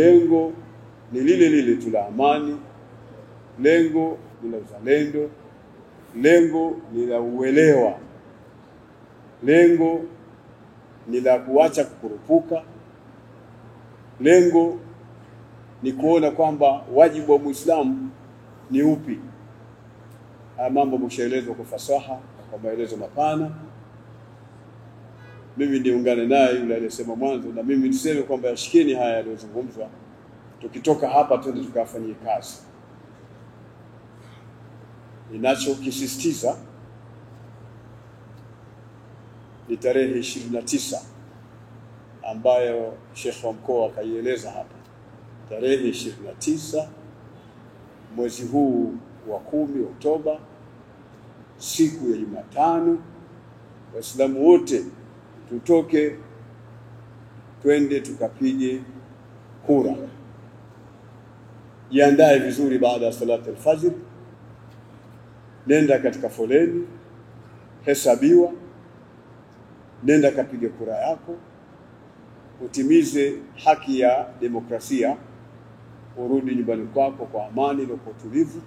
Lengo ni lile lile tu la amani, lengo ni la uzalendo, lengo ni la uelewa, lengo ni la kuacha kukurupuka, lengo ni kuona kwamba wajibu wa Muislamu ni upi. Haya mambo mshaelezwa kwa fasaha kwa maelezo mapana. Mimi niungane naye yule aliyesema mwanzo, na mimi niseme kwamba yashikeni haya yaliyozungumzwa, tukitoka hapa twende tukafanyie kazi. Ninachokisisitiza ni tarehe 29 ambayo Sheikh wa mkoa akaieleza hapa. Tarehe 29 mwezi huu wa 10 Oktoba, siku ya Jumatano, Waislamu wote tutoke twende tukapige kura. Jiandae vizuri baada ya salati al-fajr, nenda katika foleni, hesabiwa, nenda kapige kura yako, utimize haki ya demokrasia, urudi nyumbani kwako kwa amani na kwa utulivu,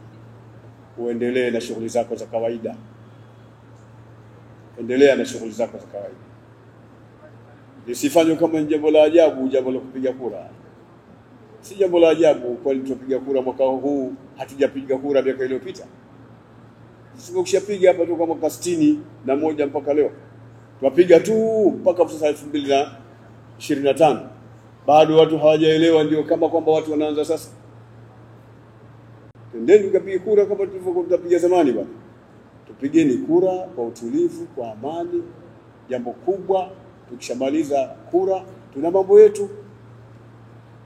uendelee na shughuli zako za kawaida. Endelea na shughuli zako za kawaida. Lisifanywe kama jambo la ajabu, jambo la kupiga kura. Si jambo la ajabu kwani tupiga kura mwaka huu, hatujapiga kura miaka iliyopita. Sisi tukishapiga hapa tu kama mwaka 61 mpaka leo. Tupiga tu mpaka sasa 2025. Bado watu hawajaelewa, ndio kama kwamba watu wanaanza sasa. Twendeni tukapige kura kama tulivyokuwa tunapiga zamani bwana. Tupigeni kura kwa utulivu, kwa amani. Jambo kubwa, tukishamaliza kura tuna mambo yetu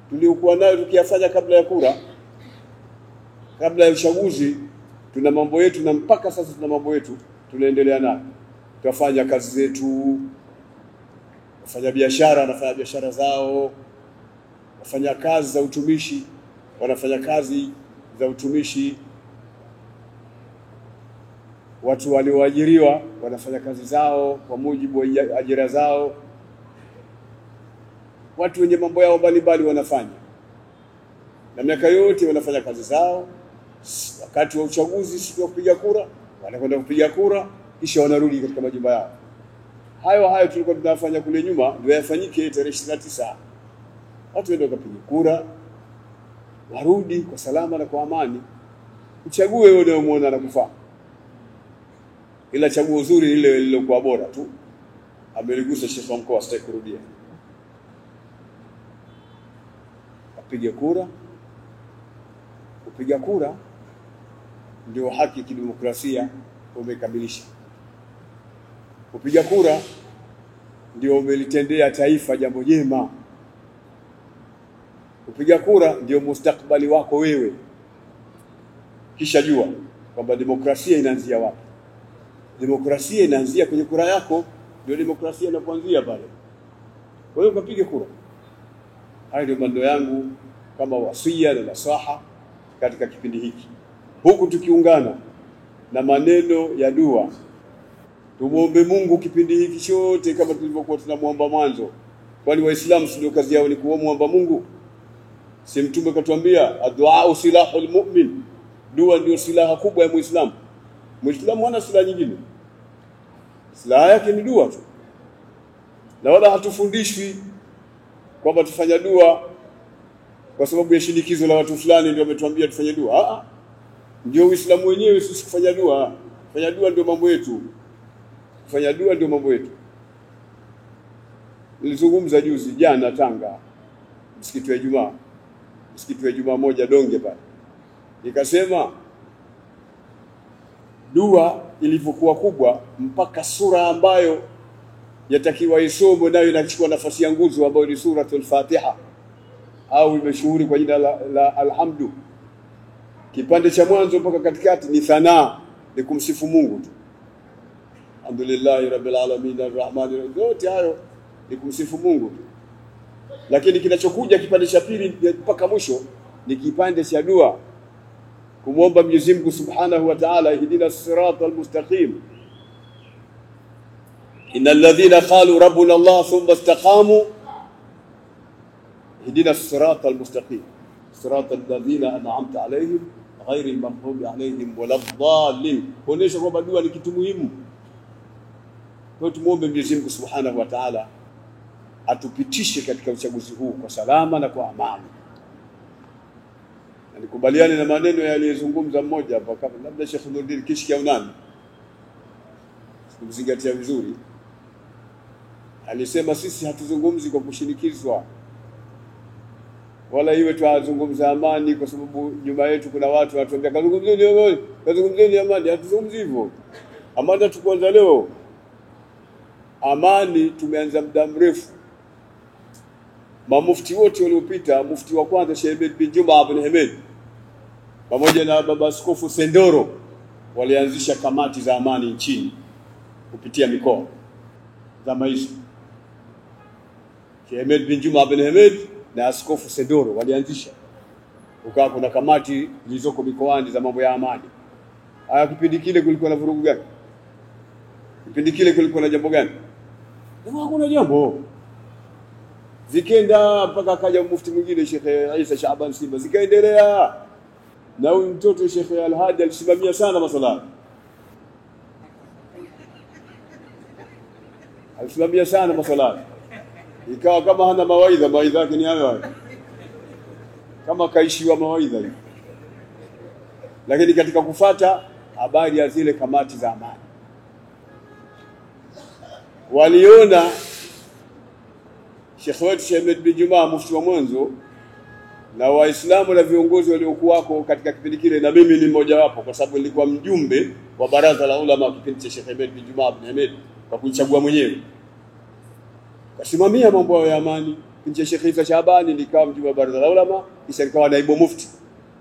tuliokuwa nayo tukiyafanya kabla ya kura, kabla ya uchaguzi. Tuna mambo yetu, na mpaka sasa tuna mambo yetu tunaendelea nayo. Tunafanya kazi zetu, wafanya biashara wanafanya biashara zao, wafanya kazi za utumishi wanafanya kazi za utumishi, watu walioajiriwa wanafanya kazi zao kwa mujibu wa ajira zao, watu wenye mambo yao mbalimbali wanafanya, na miaka yote wanafanya kazi zao. Wakati wa uchaguzi siku ya kupiga kura wanakwenda kupiga kura, kisha wanarudi katika majumba yao. Hayo tulikuwa tunafanya kule nyuma, ndio yafanyike tarehe 29. Watu waende kupiga kura, warudi kwa salama na kwa amani. Uchague wewe unayemuona na kufaa, ila chaguo zuri lile lilokuwa bora tu. Ameligusa Sheikh wa mkoa, sitaki kurudia. Apige kura. Kupiga kura ndio haki ya kidemokrasia umekamilisha. Kupiga kura ndio umelitendea taifa jambo jema. Kupiga kura ndio mustakabali wako wewe. Kisha jua kwamba demokrasia inaanzia wapi. Demokrasia inaanzia kwenye kura yako, ndio demokrasia inapoanzia pale. Kwa hiyo kapige kura. Hayo ndio maneno yangu kama wasia na nasaha katika kipindi hiki. Huku tukiungana na maneno ya dua. Tumuombe Mungu kipindi hiki chote kama tulivyokuwa tunamuomba mwanzo. Kwani Waislamu ndio kazi yao ni kuomba Mungu. Si Mtume katuambia addu'a silahul mu'min. Dua ndio silaha kubwa ya Muislamu. Muislamu hana silaha nyingine. Silaha yake ni dua tu. Na wala hatufundishwi kwamba tufanya dua kwa sababu ya shinikizo la watu fulani ndio wametuambia tufanye dua. Ndio Uislamu wenyewe sisi kufanya dua. Kufanya dua ndio mambo yetu. Kufanya dua ndio mambo yetu. Nilizungumza juzi jana Tanga, msikiti wa Ijumaa. Msikiti wa Ijumaa moja Donge pale. Nikasema dua ilivyokuwa kubwa mpaka sura ambayo yatakiwa isomwe nayo inachukua nafasi ya nguzo ambayo ni suratul Fatiha, au imeshuhuri kwa jina la Alhamdu. Kipande cha mwanzo mpaka katikati ni thanaa, ni kumsifu Mungu tu. Alhamdulillahi rabbil alamin arrahmanir rahim. Yote hayo ni kumsifu Mungu tu. Lakini kinachokuja kipande cha pili mpaka mwisho ni kipande cha dua, kumwomba Mwenyezi Mungu Subhanahu wa Ta'ala, ihdina as-siratal mustaqim. Innal ladhina qalu rabbuna Allah thumma istaqamu ihdina as-siratal mustaqim siratal ladhina an'amta alayhim ghairil maghdubi alayhim waladdallin. Kuonesha kwamba dua ni kitu muhimu. Kwa tumuombe Mwenyezi Mungu Subhanahu wa Ta'ala atupitishe katika uchaguzi huu kwa salama na kwa amani. Na nikubaliane na maneno yaliyozungumza mmoja hapa, kama labda Sheikh Nuruddin Kishki au nani, kumzingatia vizuri, alisema sisi hatuzungumzi kwa kushinikizwa, wala iwe tuazungumza amani kwa sababu nyuma yetu kuna watu wanatuambia kazungumzeni amani. Hatuzungumzi hivyo. Amani tukuanza leo. Amani tumeanza muda mrefu. Mamufti wote waliopita, mufti wa kwanza Sheikh Ahmed bin Juma ibn Ahmed pamoja na baba askofu Sendoro walianzisha kamati za amani nchini kupitia mikoa za maisha. Sheikh Ahmed bin Juma ibn Ahmed na askofu Sendoro walianzisha, ukawa kuna kamati zilizoko mikoani za mambo ya amani. Haya, kipindi kile kulikuwa na vurugu gani? Kipindi kile kulikuwa na jambo gani? Hakuna jambo. Zikenda mpaka akaja mufti mwingine Sheikh Isa Shaaban Simba, zikaendelea. Na huyu mtoto Sheikh Al-Hadi alisimamia sana masuala. Alisimamia sana masuala. Ikawa kama hana mawaidha yake ni hayo. Kama kaishiwa mawaidha hivi. Lakini katika kufata habari ya zile kamati za amani, waliona Sheikh wetu Sheikh Ahmed bin Juma mufti wa mwanzo na Waislamu na viongozi waliokuwako katika kipindi kile, na mimi ni mmoja wapo kwa sababu nilikuwa mjumbe wa baraza la ulama kipindi cha Sheikh Ahmed bin Juma ibn Ahmed kwa kuchagua mwenyewe. Kasimamia mambo ya amani. Kipindi cha Sheikh Isa Shabani nikawa mjumbe wa baraza la ulama, kisha nikawa naibu mufti.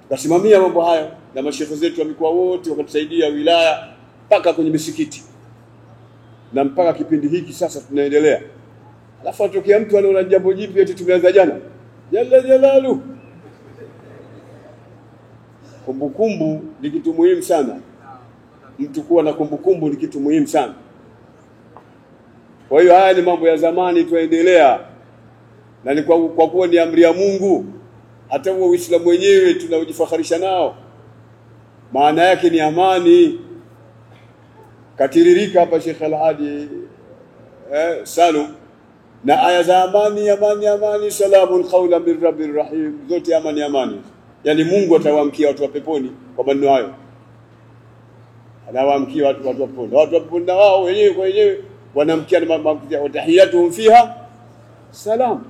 Kasimamia mambo hayo na mashekhe zetu wa mikoa wote wakatusaidia, wilaya mpaka kwenye misikiti. Na mpaka kipindi hiki sasa tunaendelea. Alafu atokea mtu anaona jambo jipya eti tumeanza jana. Jalla jalalu. Kumbukumbu ni kitu muhimu sana. Mtu kuwa na kumbukumbu ni kitu muhimu sana. Kwa hiyo haya ni mambo ya zamani, tuendelea. Na ni kwa kuwa ni amri ya Mungu. Hata huo Uislamu wenyewe tunaojifakharisha nao, maana yake ni amani. Katiririka hapa Sheikh Al-Hadi Salum na aya za amani, salamun qawlan min rabbir rahim, zote amani. Yani Mungu atawaamkia watu wa peponi kwa maneno hayo. Anawaamkia watu wa peponi. Watu wa peponi na wao wenyewe kwa wenyewe wanamkia na mambo ya tahiyatuhum fiha salam.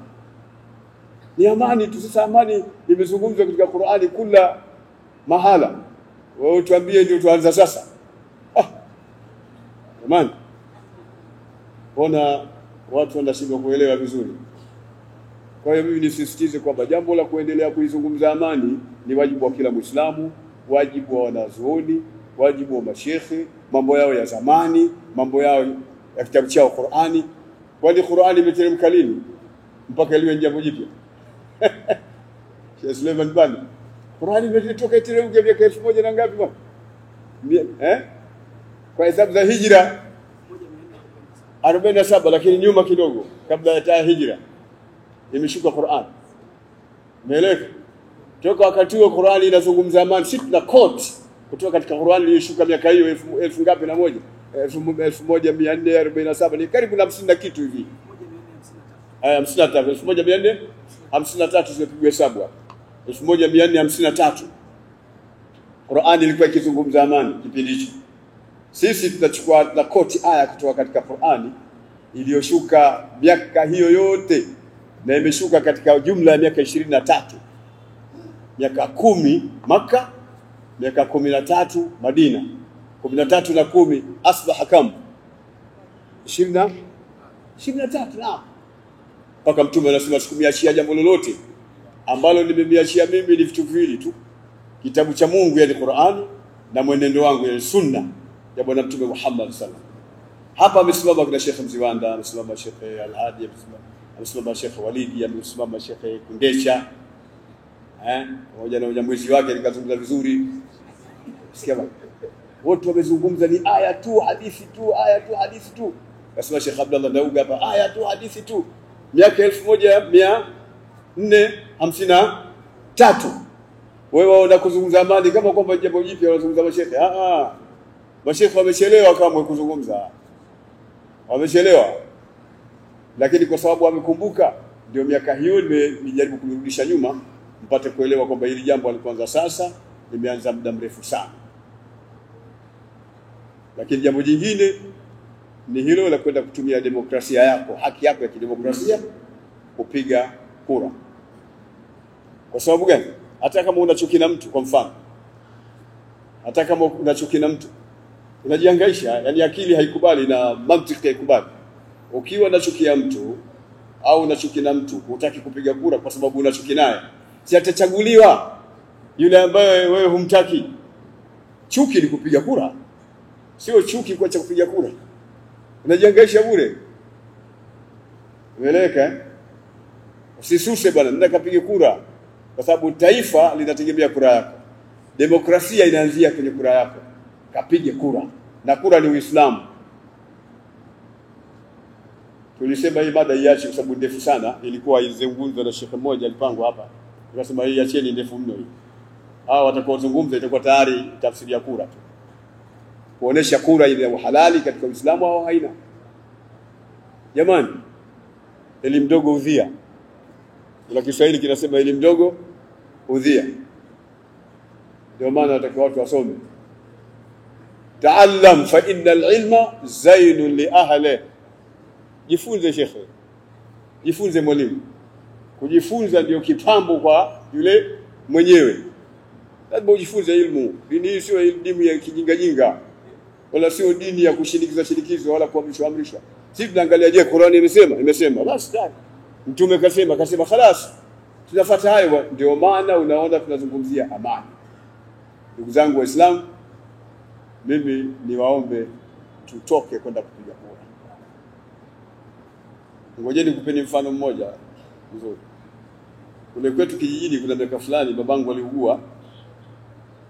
Ni amani tu. Sasa amani imezungumzwa katika Qur'ani kila mahala. Wewe tuambie ndio tuanza sasa. Amani. Ona watu wanashindwa kuelewa vizuri. Kwa hiyo mimi nisisitize kwamba jambo la kuendelea kuizungumza amani ni wajibu wa kila Muislamu, wajibu wa wanazuoni, wajibu wa mashekhe, mambo yao ya zamani, mambo yao ya kitabu chao Qur'ani. Kwani Qur'ani imeteremka lini mpaka liwe jambo jipya? Sheikh Suleiman Bani, Qur'ani imetoka iteremka miaka 1000 na ngapi bwana? Kwa hesabu za hijra 47, lakini nyuma kidogo kabla ya hijra imeshuka Qur'an. Umeeleka? Toka wakati huo Qur'ani inazungumza amani. Sisi tuna quote kutoka katika Qur'ani iliyoshuka miaka hiyo 1000 ngapi na moja? 1447, ni karibu na 50 na kitu hivi. 53, 1453 zimepigwa hesabu hapa. 1453 Qur'ani ilikuwa ikizungumza amani kipindi hicho. Sisi tutachukua na koti aya kutoka katika Qur'ani iliyoshuka miaka hiyo yote, na imeshuka katika jumla ya miaka 23. Miaka 10 Makkah, miaka 13 Madina. 13 na 10 asbaha kam 23 na mpaka Mtume anasema sikumiachia jambo lolote ambalo nimemiachia mimi ni vitu viwili tu, kitabu cha Mungu yani Qur'ani na mwenendo wangu yani sunna ya bwana Mtume Muhammad sallallahu. Hapa amesimama kuna Sheikh Mziwanda, amesimama Sheikh Al-Hadi, amesimama Sheikh Walidi, amesimama Sheikh Kundesha, moja na mjamwezi wake nikazungumza vizuri. Sikia bwana, wote wamezungumza ni aya tu hadithi tu. Kasema Sheikh Abdullah Dauga hapa aya tu hadithi tu. Miaka 1100 453. Wewe unakuzungumza amani kama kwamba jambo jipya wanazungumza mashehe. Mashehe wamechelewa kama kuzungumza. Wamechelewa. Lakini kwa sababu wamekumbuka, ndio miaka hiyo nimejaribu kurudisha nyuma mpate kuelewa kwamba hili jambo alipoanza sasa limeanza muda mrefu sana. Lakini jambo jingine ni hilo la kwenda kutumia demokrasia yako, haki yako ya kidemokrasia, kupiga kura. Kwa sababu gani? Hata kama unachuki na mtu, kwa mfano, hata kama unachuki na mtu, unajihangaisha, yani akili haikubali na mantiki haikubali. Ukiwa unachukia mtu au unachuki na mtu, hutaki kupiga kura kwa sababu unachuki naye, si atachaguliwa yule ambaye wewe humtaki. Chuki ni kupiga kura, sio chuki kwa cha kupiga kura. Unajihangaisha bure. Umeeleka? Usisuse bwana, nenda kapige kura. Kwa sababu taifa linategemea kura yako. Demokrasia inaanzia kwenye kura yako. Kapige kura. Na kura ni Uislamu. Tulisema hii mada iache kwa sababu ndefu sana, ilikuwa izungumzwa na shekhe mmoja alipangwa hapa. Tukasema hii acheni ndefu mno hii. Hao watakaozungumza itakuwa tayari tafsiri ya kura tu. Kuonesha kura ile ya halali katika Uislamu au haina. Jamani, elimu ndogo udhia. Ila Kiswahili kinasema elimu ndogo udhia. Ndio maana nataka watu wasome. Taallam fa innal ilma zainun li ahli. Jifunze shekhe. Jifunze mwalimu. Kujifunza ndio kipambo kwa yule mwenyewe. Lazima ujifunze ilmu. Dini hii sio elimu ya kijinga, wala sio dini ya kushinikiza wala kuamrishwa. Sisi tunaangalia, je, Qur'ani imesema basi tayari. Mtume kasema khalas. Tunafuata hayo. Ndio maana unaona tunazungumzia amani. Ndugu zangu Waislamu, mimi niwaombe tutoke kwenda kupiga kura. Ngojeni nikupeni mfano mmoja mzuri. Kule kwetu kijijini kuna miaka fulani babangu aliugua.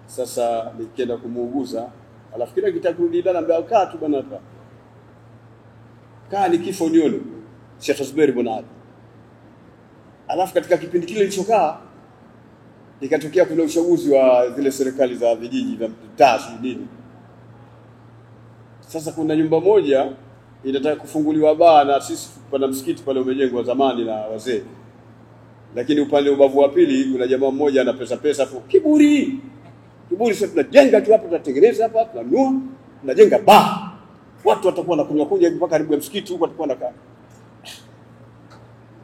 Sasa nikaenda kumuuguza, alafu kila kitakurudi dada ambaye kaa tu bwana hapa. Kaa ni kifo nione. Sheikh Zuberi Bonad. Alafu katika kipindi kile nilichokaa ikatokea kuna uchaguzi wa zile serikali za vijiji vya mtaasi nini. Sasa kuna nyumba moja inataka kufunguliwa baa, na sisi pana msikiti pale umejengwa zamani na wazee. Lakini upande ubavu wa pili kuna jamaa mmoja ana pesa kiburi. Sasa tunajenga tu hapa, tunatengeneza hapa, tunanua, tunajenga baa. Watu watakuwa wanakunywa mpaka karibu ya msikiti huko, watakuwa wanakaa.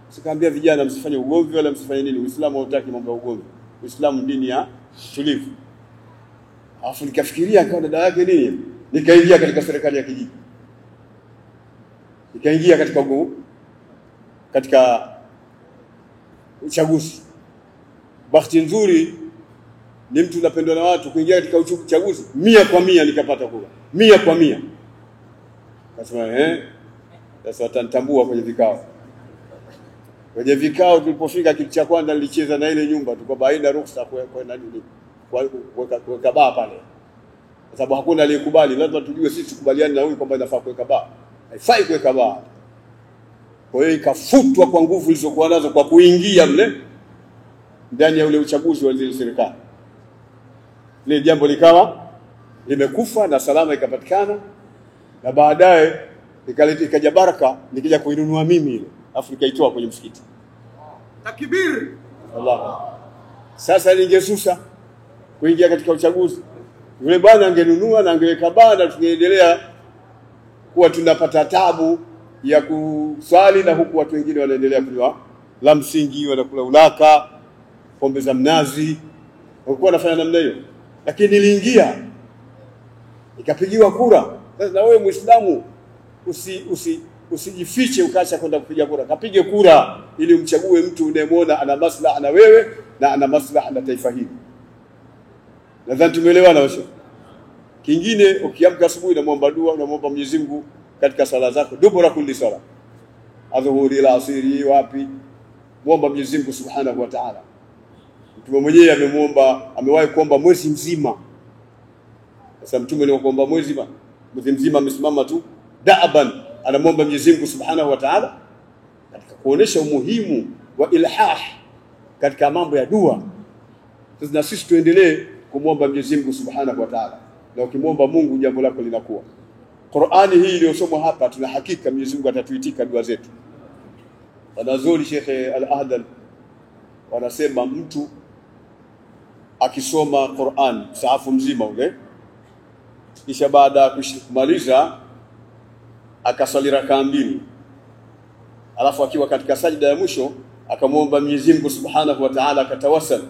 Sikaambia vijana msifanye ugomvi wala msifanye nini. Uislamu hautaki mambo ya ugomvi. Uislamu dini ya tulivu. Alafu nikafikiria kwa dada yake nini? Nikaingia katika serikali ya kijiji. Nikaingia katika uchaguzi. Bahati nzuri ni mtu unapendwa na watu, kuingia katika uchaguzi 100% nikapata kura. 100%. Kasema sasa watanitambua kwenye vikao. Kwenye vikao tulipofika, kitu cha kwanza nilicheza na ile nyumba, tuko baina ruhusa kwa nini kuweka baa pale. Kwa sababu hakuna aliyekubali, lazima tujue sisi tukubaliane na huyu kwamba inafaa kuweka baa. Haifai kuweka baa. Kwa hiyo ikafutwa kwa nguvu zilizokuwa nazo kwa kuingia mle ndani ya ule uchaguzi wa zile serikali. Ile jambo likawa limekufa na salama ikapatikana, na baadaye ikaja baraka, nikija kuinunua mimi ile Afrika itoa kwenye msikiti. Takbir. Allah. Sasa ningesusa kuingia katika uchaguzi. Yule bwana angenunua na angeweka banda, tungeendelea kuwa tunapata tabu ya kuswali, na huku watu wengine wanaendelea kunywa la msingi, wanakula ulaka, pombe za mnazi. Walikuwa wanafanya namna hiyo. Lakini niliingia, ikapigiwa kura. Sasa na wewe Muislamu usijifiche ukaacha kwenda kupiga kura. Kapige kura ili umchague mtu unayemwona ana maslaha na wewe na ana maslaha na taifa hili. Nadhani tumeelewana washo. Kingine, ukiamka asubuhi na muomba dua, unamuomba Mwenyezi Mungu katika sala zako, dubura kulli sala. Adhuhuri ila asiri wapi? Muomba Mwenyezi Mungu Subhanahu wa Ta'ala. Mtume mwenyewe amewahi kuomba mwezi mzima. Sasa mtume ni kuomba mwezi mzima amesimama tu da'aban, anamuomba Mwenyezi Mungu Subhanahu wa Ta'ala, katika kuonesha umuhimu wa ilhah katika mambo ya dua. Sasa na sisi tuendelee kumwomba Mwenyezi Mungu Subhanahu wa Ta'ala, na ukimwomba Mungu jambo lako linakuwa. Qur'ani hii iliyosomwa hapa tuna hakika Mwenyezi Mungu atatuitika dua zetu. Wanazuri Sheikh Al-Ahdal wanasema mtu akisoma Qur'an sahafu mzima ule, kisha baada ya kumaliza akasali rakaa 2, alafu akiwa katika sajda ya mwisho akamwomba Mwenyezi Mungu Subhanahu wa Ta'ala, akatawassal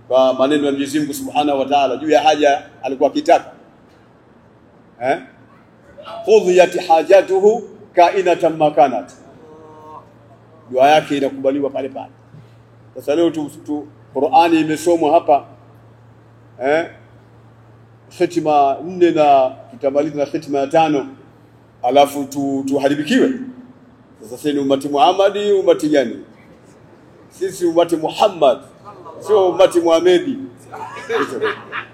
kwa maneno ya Mwenyezi Mungu Subhanahu wa Ta'ala juu ya haja alikuwa akitaka, qudhiyat hajatuhu kainatan makanat, dua yake inakubaliwa pale pale. Sasa leo tu Qur'ani imesomwa hapa khitima 4 na tutamaliza na khitima ya 5, alafu tuharibikiwe. Sasa sisi ni umati Muhammadi, umati gani? Sisi umati Muhammad, sio umati Muhamedi.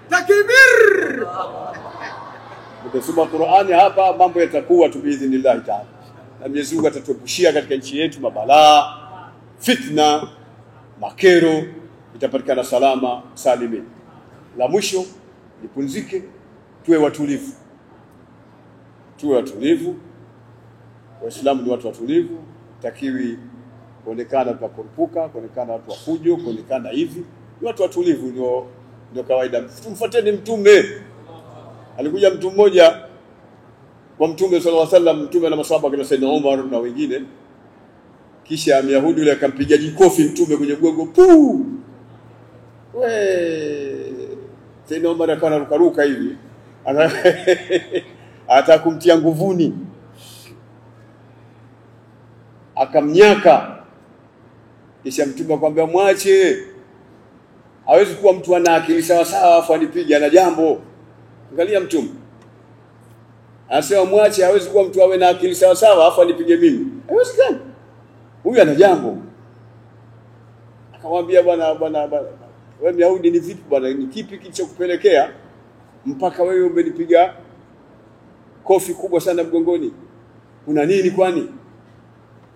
Takbir! Tukisoma Qur'ani hapa mambo yatakuwa biidhnillah ta'ala. Na Mwenyezi Mungu atatuepushia katika nchi yetu mabalaa, fitna, makero, itapatikana salama salimi. La mwisho nipunzike, tuwe watulivu. Tuwe watulivu. Waislamu ni watu watulivu, takiwi kuonekana tunakurupuka, kuonekana watu wa fujo, kuonekana hivi. Ni watu watulivu ndio kawaida. Tumfuateni mtume. Alikuja mtu mmoja kwa Mtume sallallahu alaihi wasallam, Mtume na maswahaba kina Saidna Umar na wengine, kisha Myahudi yule akampiga jikofi Mtume kwenye mgongo, puu. Saidna Umar akawa anarukaruka hivi, atakumtia nguvuni, akamnyaka. Kisha Mtume akamwambia mwache, hawezi kuwa mtu ana akili sawa sawa afu anipige, ana jambo. Angalia Mtume anasema mwache, hawezi kuwa mtu awe na akili sawa sawa afu anipige mimi, haiwezekani, huyu ana jambo. Akamwambia bwana wewe Myahudi, ni vipi bwana, ni kipi kilichokupelekea mpaka wewe umenipiga kofi kubwa sana mgongoni, kuna nini kwani?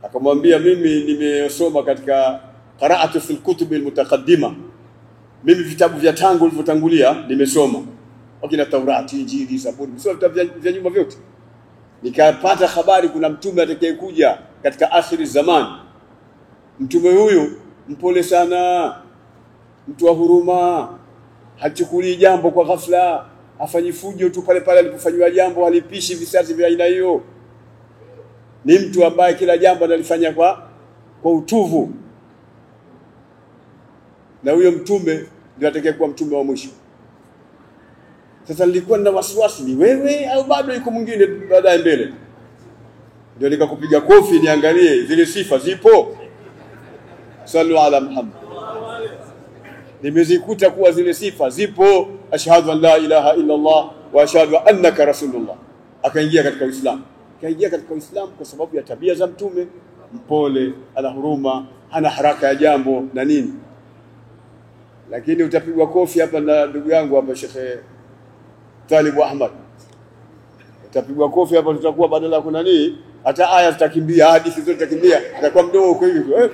Akamwambia mimi nimesoma katika qira'atu fil kutub almutaqaddima, mimi vitabu vya tangu vilivyotangulia nimesoma, wakina Taurati, Injili, Zaburi, nimesoma vitabu vya nyuma vyote. Nikapata habari kuna mtume atakayekuja katika akhiri zaman. Mtume huyu mpole sana, mtu wa huruma, hachukuli jambo kwa ghafla, hafanyi fujo tu pale pale alipofanywa jambo, halipishi visasi vya aina hiyo. Ni mtu ambaye kila jambo analifanya kwa utuvu. Na huyo mtume ndio atakayekuwa mtume wa mwisho. Sasa nilikuwa na wasiwasi, ni wewe au bado yuko mwingine baadaye mbele? Ndio nikakupiga kofi niangalie zile sifa zipo. Sallu ala Muhammad. Nimezikuta kuwa zile sifa zipo, ashhadu an la ilaha illa Allah wa ashhadu annaka rasulullah. Akaingia katika Uislamu. Kaingia katika Uislamu kwa sababu ya tabia za mtume, mpole, ana huruma, hana haraka ya jambo na nini. Lakini utapigwa kofi hapa na ndugu yangu hapa Sheikh Talib Ahmad. Utapigwa kofi hapa, tutakuwa badala kuna nini? Hata aya zitakimbia, hadithi zote zitakimbia, atakuwa mdogo kwa hivyo.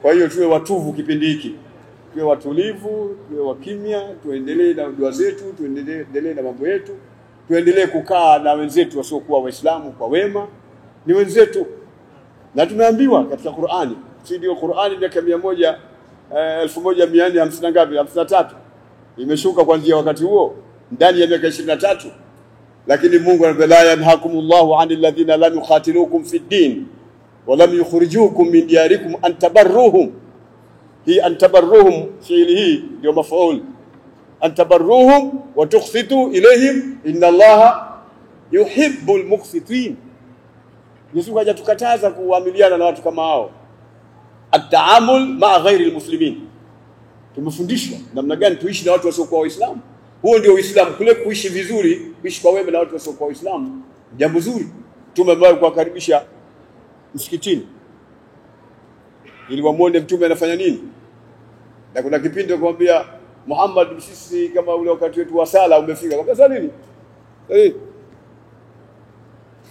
Kwa hiyo tuwe watuvu kipindi hiki. Tuwe watulivu, tuwe wakimya, tuendelee na dua zetu, tuendelee na mambo yetu, tuendelee kukaa na wenzetu wasiokuwa Waislamu kwa wema, ni wenzetu. Na tumeambiwa katika Qur'ani, si ndio Qur'ani miaka 1450 ngapi? 53. Imeshuka kuanzia wakati huo ndani ya miaka 23. Lakini Mungu anasema la yanhakumullahu 'anil ladhina lam yuqatilukum fid din wa lam yukhrijukum min diyarikum an tabarruhum. Hii an tabarruhum fi'li hii ndio mafaul. An tabarruhum wa tuqsitu ilayhim inna Allaha yuhibbul muqsitin. Yesu kaja tukataza kuamiliana na watu kama hao. At-ta'amul ma'a ghairi al-muslimin. Tumefundishwa namna gani tuishi na watu wasiokuwa Waislamu. Huo ndio Uislamu, kule kuishi vizuri, kuishi kwa wema na watu wasiokuwa Waislamu, jambo zuri. Tumebaki kuwakaribisha msikitini ili wamuone mtume anafanya nini. Na kuna kipindi akamwambia Muhammad, sisi kama ule wakati wetu wa sala umefika. Akamwambia sala nini?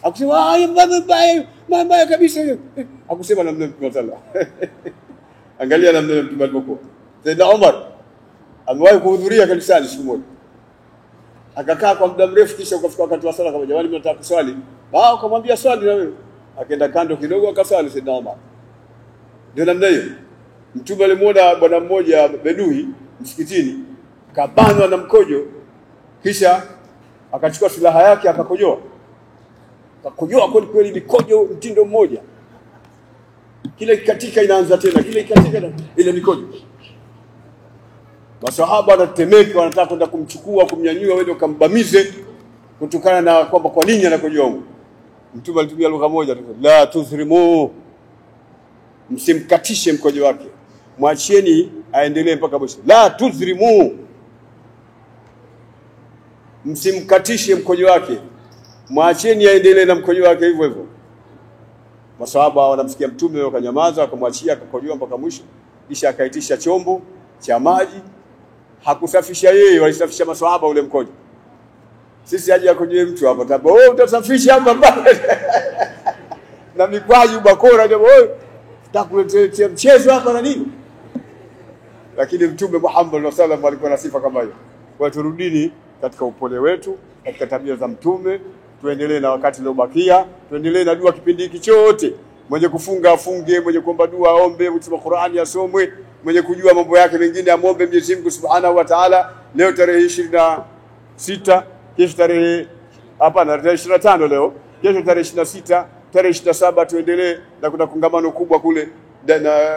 Akusema mbaya kabisa. Akusema namna Mtume sallallahu. Angalia namna Mtume alivyokuwa. Sayyidina Umar amewahi kuhudhuria kanisani siku moja. Akakaa kwa muda mrefu, kisha ukafika wakati wa sala, kama jamani mnataka kuswali. Akamwambia swali na wewe. Akaenda kando kidogo akaswali Sayyidina Umar. Ndio namna hiyo. Mtume alimuona bwana mmoja bedui msikitini, kabanwa na mkojo, kisha akachukua silaha yake akakojoa. Akakojoa kweli mikojo mtindo mmoja. Kile katika inaanza tena, kile katika ile mikojo. Masahaba wanatemeka, wanataka kwenda kumchukua, kumnyanyua wende ukambamize, kutokana na kwamba kwa nini anakojoa. Mtume alitumia lugha moja tu, la tuzrimu, msimkatishe mkojo wake, mwachieni aendelee mpaka mwisho. La tuzrimu, msimkatishe mkojo wake, mwachieni aendelee na mkojo wake hivyo hivyo. Masahaba wanamsikia Mtume wakanyamaza, wakamwachia akakojoa mpaka mwisho, kisha akaitisha chombo cha maji. Hakusafisha yeye, walisafisha masahaba ule mkojo. Sisi aje akojoe mtu hapa tapo, wewe utasafisha hapa baba na mikwaji bakora ndio wewe utakuletea mchezo hapa na nini? Lakini Mtume Muhammad sallallahu alaihi wasallam alikuwa na sifa kama hiyo. Kwa turudini katika upole wetu, katika tabia za Mtume, tuendelee na wakati uliobakia, tuendelee na dua kipindi hiki chote. Mwenye kufunga afunge, mwenye kuomba dua aombe, mwenye kusoma Qur'ani asomwe, mwenye kujua mambo yake mengine amombe Mwenyezi Mungu Subhanahu wa Ta'ala. Leo tarehe 26, kesho tarehe hapana tarehe 25 leo, kesho tarehe 26, tarehe 27 tuendelee na kuna kongamano kubwa kule na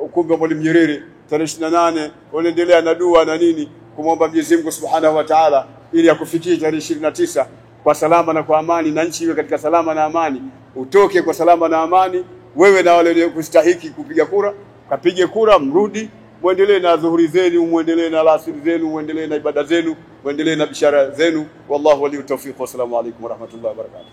ukumbi wa Mwalimu Nyerere. Tarehe 28 unaendelea na dua na nini, kumwomba Mwenyezi Mungu Subhanahu wa Ta'ala ili akufikie tarehe 29 kwa salama na kwa amani, na nchi iwe katika salama na amani, utoke kwa salama na amani. Wewe na wale kustahiki kupiga kura, kapige kura, mrudi, muendelee na dhuhuri zenu, muendelee na alasiri zenu, muendelee na ibada zenu, muendelee na bishara zenu. Wallahu waliyu tawfiq. Wa assalamu alaykum wa rahmatullahi wa barakatuh.